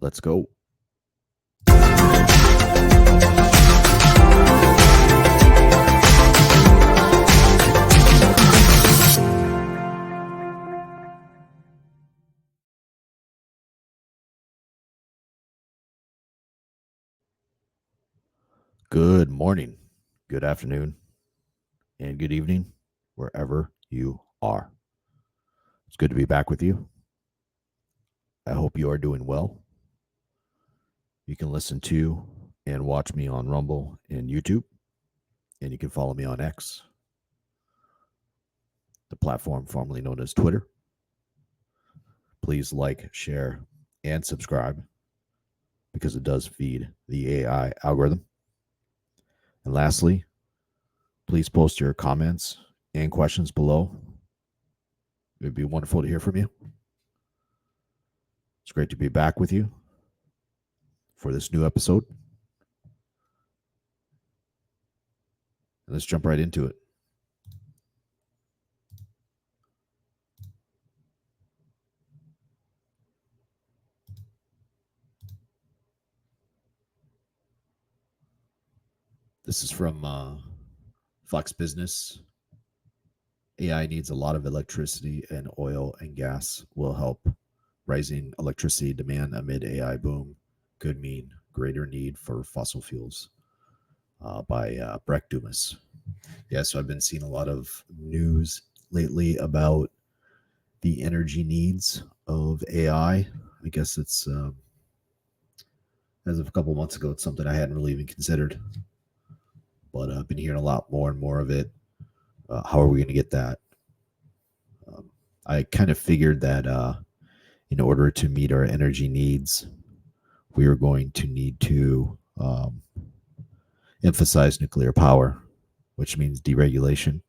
Let's go. Good morning, good afternoon, and good evening, wherever you are. It's good to be back with you. I hope you are doing well. You can listen to and watch me on Rumble and YouTube, and you can follow me on X, the platform formerly known as Twitter. Please like, share, and subscribe because it does feed the AI algorithm. And lastly, please post your comments and questions below. It would be wonderful to hear from you. It's great to be back with you for this new episode. And let's jump right into it. This is from Fox Business. AI needs a lot of electricity, and oil and gas will help. Rising electricity demand amid AI boom could mean greater need for fossil fuels. By Breck Dumas. Yeah, so I've been seeing a lot of news lately about the energy needs of AI. I guess it's, as of a couple months ago, it's something I hadn't really even considered. But I've been hearing a lot more and more of it. How are we going to get that? I kind of figured that in order to meet our energy needs, we are going to need to emphasize nuclear power, which means deregulation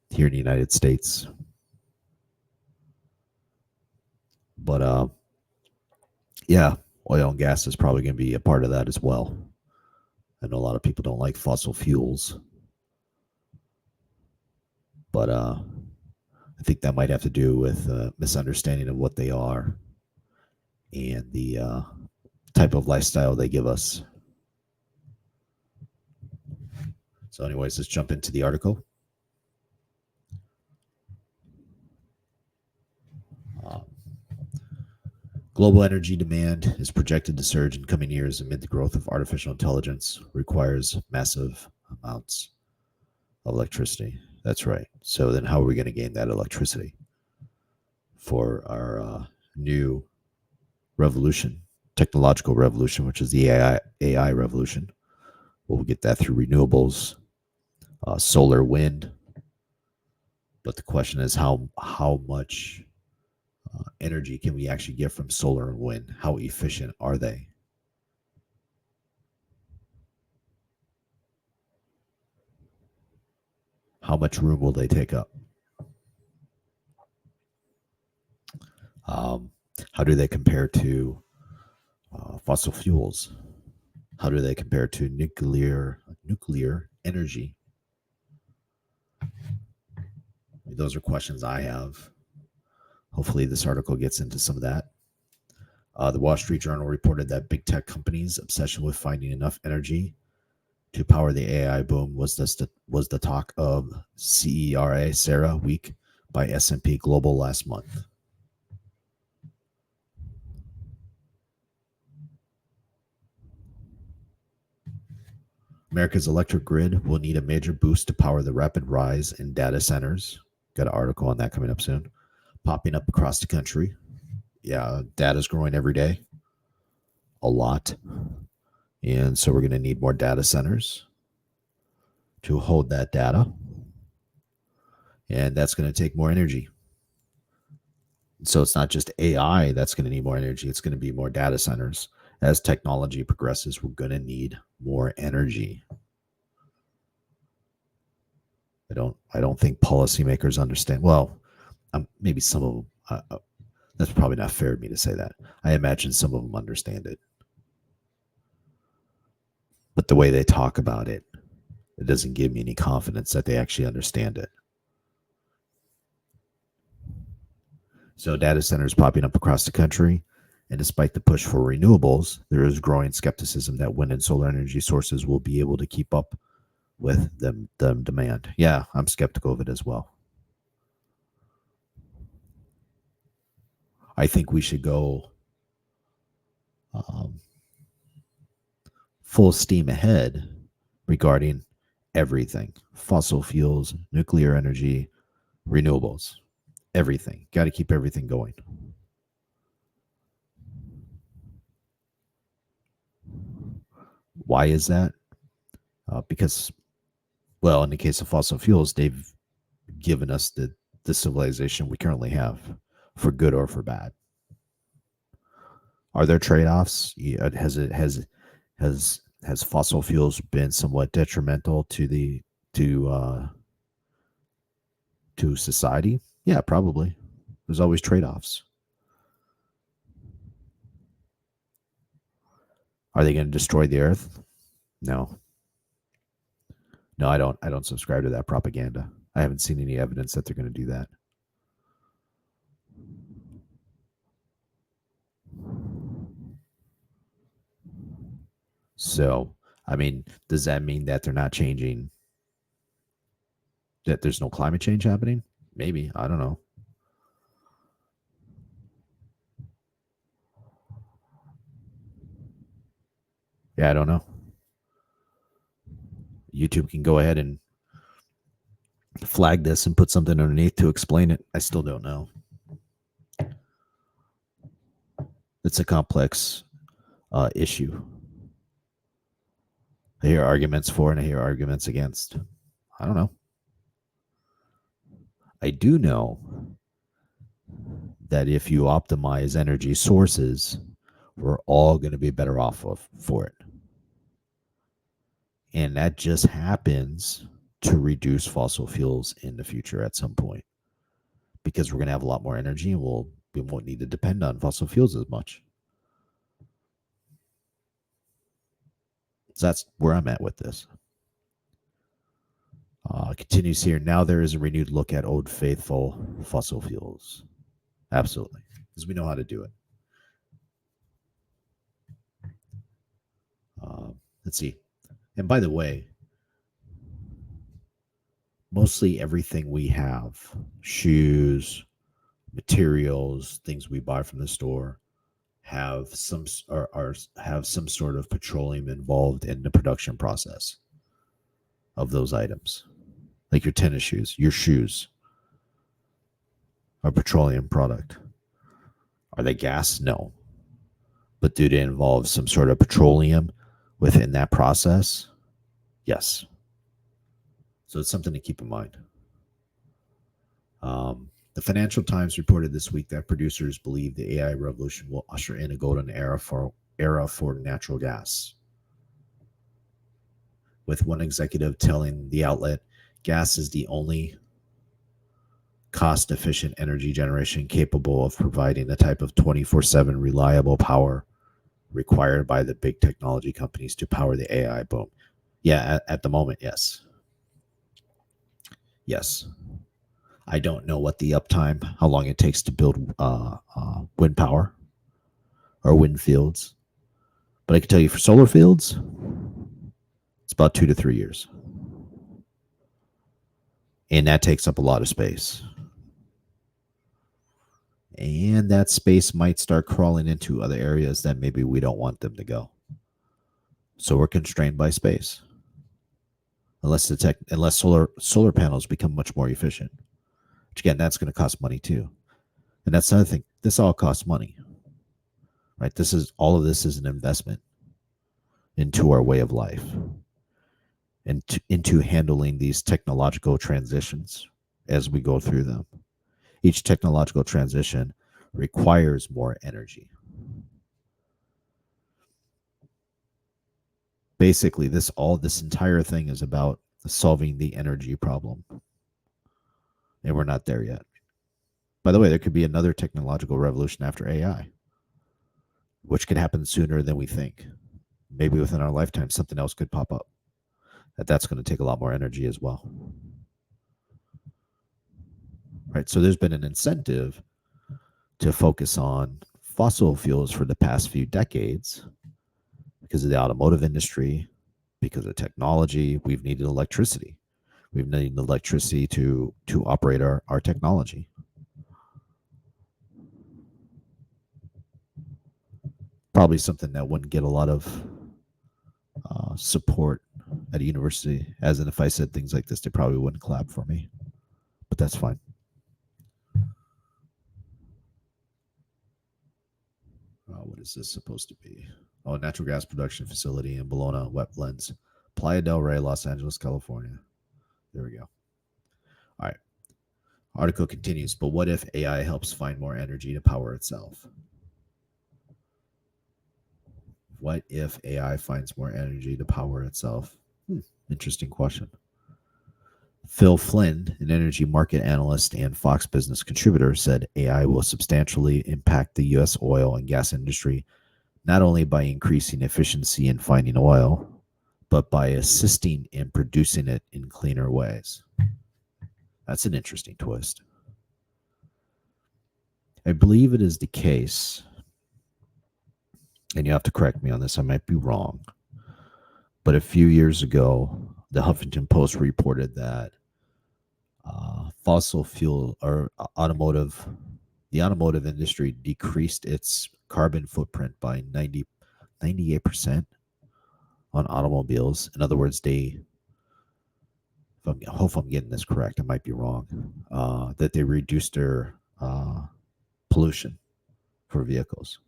here in the United States. But yeah, oil and gas is probably going to be a part of that as well. I know a lot of people don't like fossil fuels, but I think that might have to do with misunderstanding of what they are and the type of lifestyle they give us. So anyways, let's jump into the article. Global energy demand is projected to surge in coming years amid the growth of artificial intelligence, requires massive amounts of electricity. That's right. So then how are we going to gain that electricity for our new revolution, technological revolution, which is the AI revolution? Well, we'll get that through renewables, solar, wind. But the question is how much energy can we actually get from solar and wind? How efficient are they? How much room will they take up? How do they compare to fossil fuels? How do they compare to nuclear energy? Those are questions I have. Hopefully this article gets into some of that. The Wall Street Journal reported that big tech companies' obsession with finding enough energy to power the AI boom was the talk of CERA Week by S&P Global last month. America's electric grid will need a major boost to power the rapid rise in data centers. Got an article on that coming up soon. Popping up across the country. Yeah, data's growing every day. A lot. And so we're going to need more data centers to hold that data. And that's going to take more energy. So it's not just AI that's going to need more energy. It's going to be more data centers. As technology progresses, we're going to need more energy. I don't think policymakers understand. Well, maybe some of them. That's probably not fair of me to say that. I imagine some of them understand it. But the way they talk about it, it doesn't give me any confidence that they actually understand it. So data centers popping up across the country. And despite the push for renewables, there is growing skepticism that wind and solar energy sources will be able to keep up with the demand. Yeah, I'm skeptical of it as well. I think we should go um, full steam ahead regarding everything: fossil fuels, nuclear energy, renewables, everything. Got to keep everything going. Why is that? Because, well, in the case of fossil fuels, they've given us the civilization we currently have, for good or for bad. Are there trade-offs? Yeah, has fossil fuels been somewhat detrimental to the to society? Yeah, probably. There's always trade-offs. Are they going to destroy the earth? No. No, I don't subscribe to that propaganda. I haven't seen any evidence that they're going to do that. So, I mean, does that mean that they're not changing, that there's no climate change happening? Maybe. I don't know. Yeah, I don't know. YouTube can go ahead and flag this and put something underneath to explain it. I still don't know. It's a complex issue. I hear arguments for and I hear arguments against. I don't know. I do know that if you optimize energy sources, we're all going to be better off for it. And that just happens to reduce fossil fuels in the future at some point, because we're going to have a lot more energy and we won't need to depend on fossil fuels as much. So that's where I'm at with this. Continues here. Now there is a renewed look at old faithful fossil fuels. Absolutely, because we know how to do it. Let's see. And by the way, mostly everything we have, shoes, materials, things we buy from the store, have have some sort of petroleum involved in the production process of those items. Like your tennis shoes, your shoes are petroleum product. Are they gas? No. But do they involve some sort of petroleum within that process? Yes. So it's something to keep in mind. The Financial Times reported this week that producers believe the AI revolution will usher in a golden era for natural gas. With one executive telling the outlet, gas is the only cost-efficient energy generation capable of providing the type of 24/7 reliable power required by the big technology companies to power the AI boom. Yeah, at the moment, yes. Yes. I don't know what the uptime, how long it takes to build wind power or wind fields, but I can tell you for solar fields, it's about 2 to 3 years, and that takes up a lot of space. And that space might start crawling into other areas that maybe we don't want them to go. So we're constrained by space, unless solar panels become much more efficient. Which again, that's going to cost money too. And that's another thing. This all costs money, right? All of this is an investment into our way of life and into handling these technological transitions as we go through them. Each technological transition requires more energy. Basically, this entire thing is about solving the energy problem. And we're not there yet. By the way, there could be another technological revolution after AI, which could happen sooner than we think. Maybe within our lifetime, something else could pop up. That's going to take a lot more energy as well. Right. So there's been an incentive to focus on fossil fuels for the past few decades because of the automotive industry, because of technology. We've needed electricity. We've needed electricity to operate our technology. Probably something that wouldn't get a lot of support at a university. As in, if I said things like this, they probably wouldn't clap for me. But that's fine. What is this supposed to be? Oh, natural gas production facility in Bologna Wetlands, Playa del Rey, Los Angeles, California. There we go. All right. Article continues, but what if AI helps find more energy to power itself? What if AI finds more energy to power itself? Interesting question. Phil Flynn, an energy market analyst and Fox Business contributor, said AI will substantially impact the U.S. oil and gas industry, not only by increasing efficiency in finding oil, but by assisting in producing it in cleaner ways. That's an interesting twist. I believe it is the case, and you have to correct me on this, I might be wrong, but a few years ago, the Huffington Post reported that fossil fuel or the automotive industry decreased its carbon footprint by 98% on automobiles. In other words, I hope I'm getting this correct, I might be wrong, that they reduced their pollution for vehicles,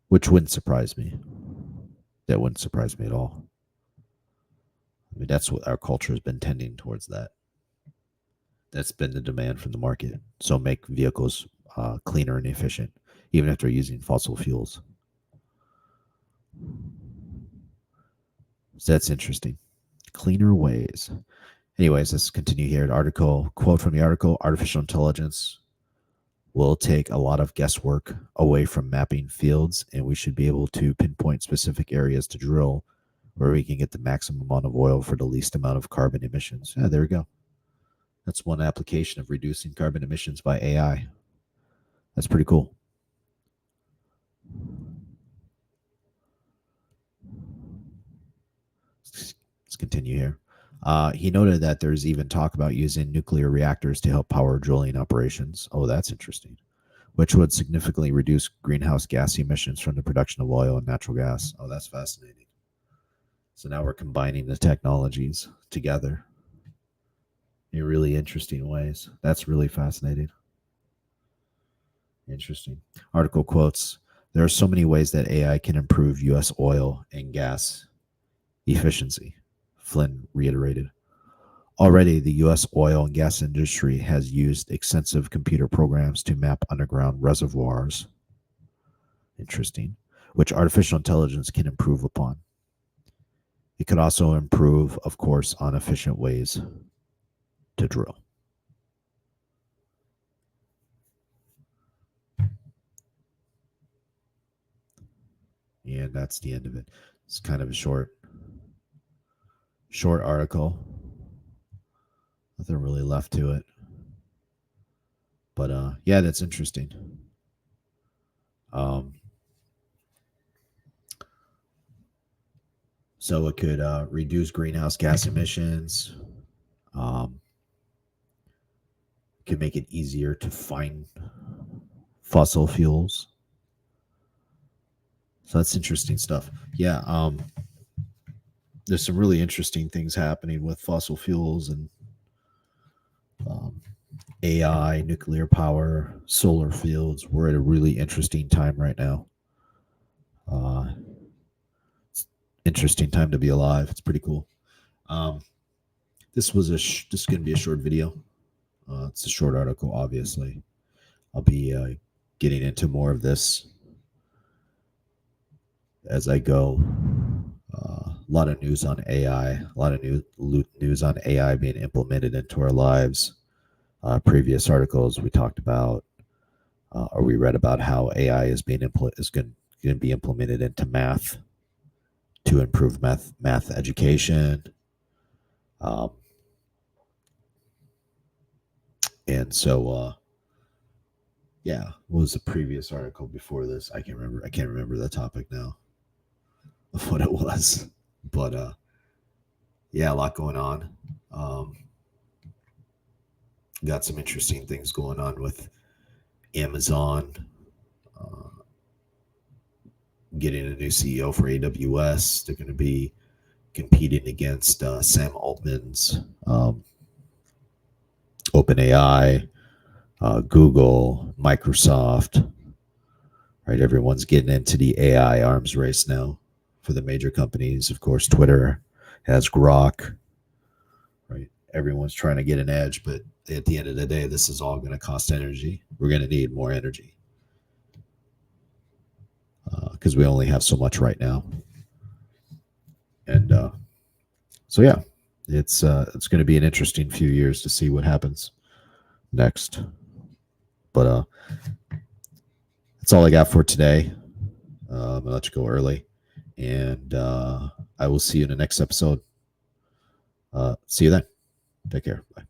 which wouldn't surprise me. That wouldn't surprise me at all. I mean, that's what our culture has been tending towards that. That's been the demand from the market. So make vehicles cleaner and efficient, even if they're using fossil fuels. So that's interesting. Cleaner ways. Anyways, let's continue here. Quote from the article: artificial intelligence will take a lot of guesswork away from mapping fields, and we should be able to pinpoint specific areas to drill where we can get the maximum amount of oil for the least amount of carbon emissions. Yeah, there we go. That's one application of reducing carbon emissions by AI. That's pretty cool. Let's continue here. He noted that there's even talk about using nuclear reactors to help power drilling operations. Oh, that's interesting. Which would significantly reduce greenhouse gas emissions from the production of oil and natural gas. Oh, that's fascinating. So now we're combining the technologies together in really interesting ways. That's really fascinating. Interesting. Article quotes, there are so many ways that AI can improve U.S. oil and gas efficiency, Flynn reiterated. Already, the U.S. oil and gas industry has used extensive computer programs to map underground reservoirs, interesting, which artificial intelligence can improve upon. It could also improve, of course, on efficient ways to drill. And that's the end of it. It's kind of a short article. Nothing really left to it. But yeah, that's interesting. So it could reduce greenhouse gas emissions. Could make it easier to find fossil fuels. So that's interesting stuff. Yeah, there's some really interesting things happening with fossil fuels and AI, nuclear power, solar fields. We're at a really interesting time right now. It's interesting time to be alive. It's pretty cool. This was this is going to be a short video. It's a short article, obviously. I'll be getting into more of this as I go. A lot of news on AI, a lot of news on AI being implemented into our lives. Previous articles we talked about, or we read about how AI is going to be implemented into math to improve math education. And so, yeah, what was the previous article before this? I can't remember. I can't remember the topic now of what it was. But yeah, a lot going on. Um, got some interesting things going on with Amazon getting a new CEO for AWS. They're going to be competing against Sam Altman's OpenAI, Google, Microsoft. Right, everyone's getting into the AI arms race now for the major companies. Of course, Twitter has Grok. Right, everyone's trying to get an edge, but at the end of the day, this is all going to cost energy. We're going to need more energy because we only have so much right now. And so, yeah, it's going to be an interesting few years to see what happens next. But that's all I got for today. I'll let you go early, and I will see you in the next episode. See you then. Take care. Bye.